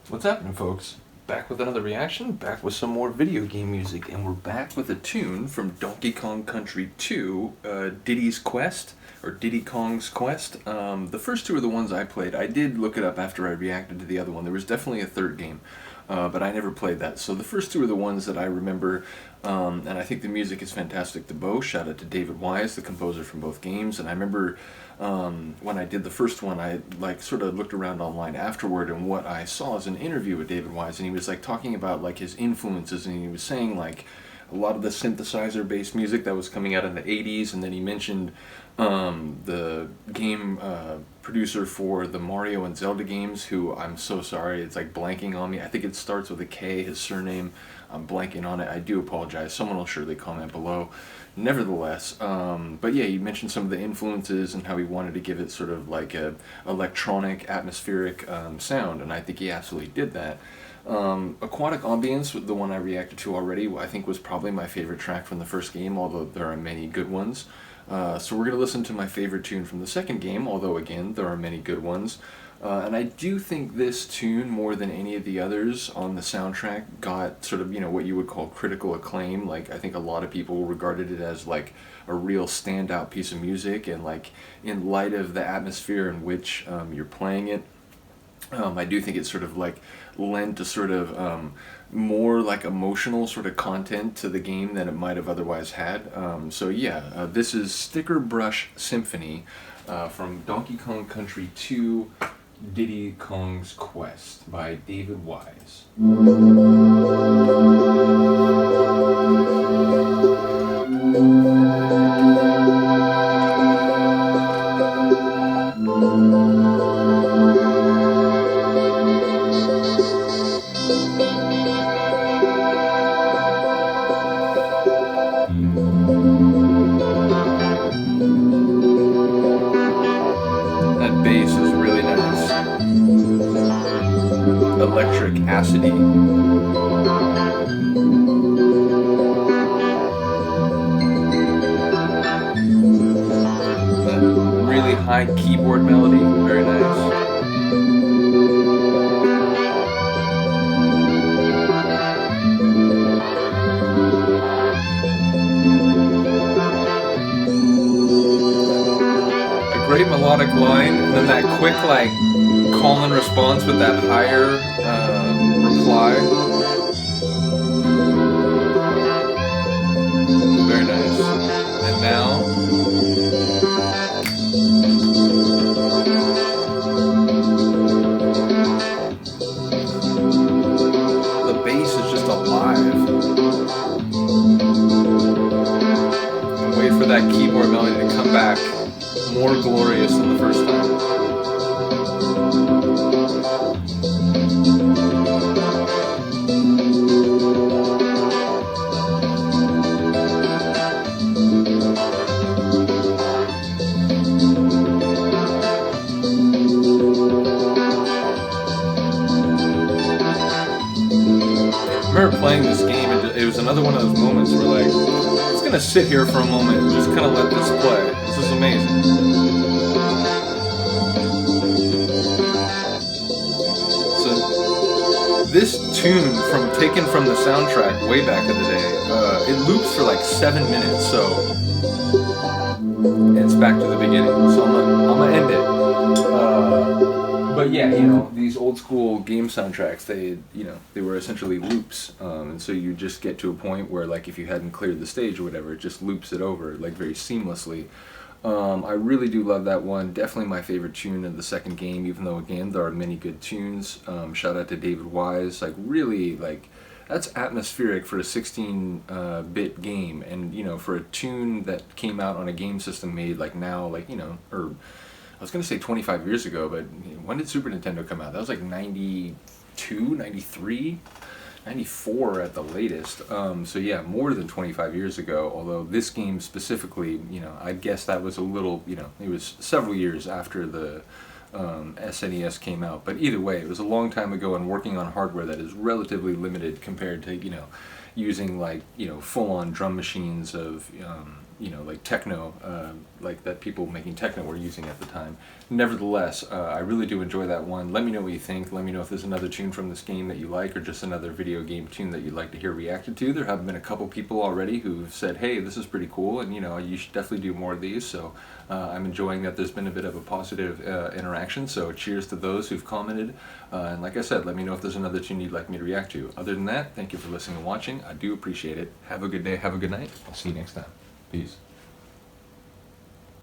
What's happening, folks? Back with another reaction, back with some more video game music, and we're back with a tune from Donkey Kong Country 2, Diddy's Quest, or Diddy Kong's Quest. The first two are the ones I played. I did look it up after I reacted to the other one. There was definitely a third game, but I never played that. So the first two are the ones that I remember, and I think the music is fantastic to both. Shout out to David Wise, the composer from both games, and I remember when I did the first one, I sort of looked around online afterward, and what I saw is an interview with David Wise, and he was talking about his influences, and he was saying a lot of the synthesizer based music that was coming out in the 80s, and then he mentioned the game producer for the Mario and Zelda games, who I'm so sorry, it's blanking on me. I think it starts with a K, his surname. I'm blanking on it. I do apologize. Someone will surely comment below. Nevertheless, but yeah, he mentioned some of the influences and how he wanted to give it sort of a electronic, atmospheric sound, and I think he absolutely did that. Aquatic Ambience, the one I reacted to already, I think was probably my favorite track from the first game, although there are many good ones. So we're going to listen to my favorite tune from the second game, although again, there are many good ones. And I do think this tune, more than any of the others on the soundtrack, got sort of, what you would call critical acclaim. I think a lot of people regarded it as a real standout piece of music, and in light of the atmosphere in which you're playing it, I do think it sort of lent to sort of more emotional sort of content to the game than it might have otherwise had. So yeah, this is Stickerbush Symphony from Donkey Kong Country 2, Diddy Kong's Quest by David Wise. That bass is really nice. Electric, acidy. That really high keyboard melody, very nice. Great melodic line, and then that quick call and response with that higher reply. Very nice. And now the bass is just alive. And wait for that keyboard melody to come back more glorious than the first time. I remember playing this game, and it was another one of those moments where it's gonna sit here for a moment and just kind of let this play. This is amazing. So this tune, taken from the soundtrack way back in the day, it loops for 7 minutes. So it's back to the beginning. So I'm gonna end it. But yeah, these old school game soundtracks, they were essentially loops, and so you just get to a point where if you hadn't cleared the stage or whatever, it just loops it over very seamlessly. I really do love that one. Definitely my favorite tune of the second game, even though again there are many good tunes. Shout out to David Wise. Really that's atmospheric for a 16-bit game, and for a tune that came out on a game system made now, or I was going to say 25 years ago, but when did Super Nintendo come out? That was 92, 93, 94 at the latest. So yeah, more than 25 years ago, although this game specifically, I guess that was a little, it was several years after the SNES came out. But either way, it was a long time ago, and working on hardware that is relatively limited compared to, using full-on drum machines of like techno, like that people making techno were using at the time. Nevertheless, I really do enjoy that one. Let me know what you think. Let me know if there's another tune from this game that you like, or just another video game tune that you'd like to hear reacted to. There have been a couple people already who've said, hey, this is pretty cool, and you should definitely do more of these. So I'm enjoying that there's been a bit of a positive interaction. So cheers to those who've commented. And like I said, let me know if there's another tune you'd like me to react to. Other than that, thank you for listening and watching. I do appreciate it. Have a good day. Have a good night. I'll see you next time. Peace.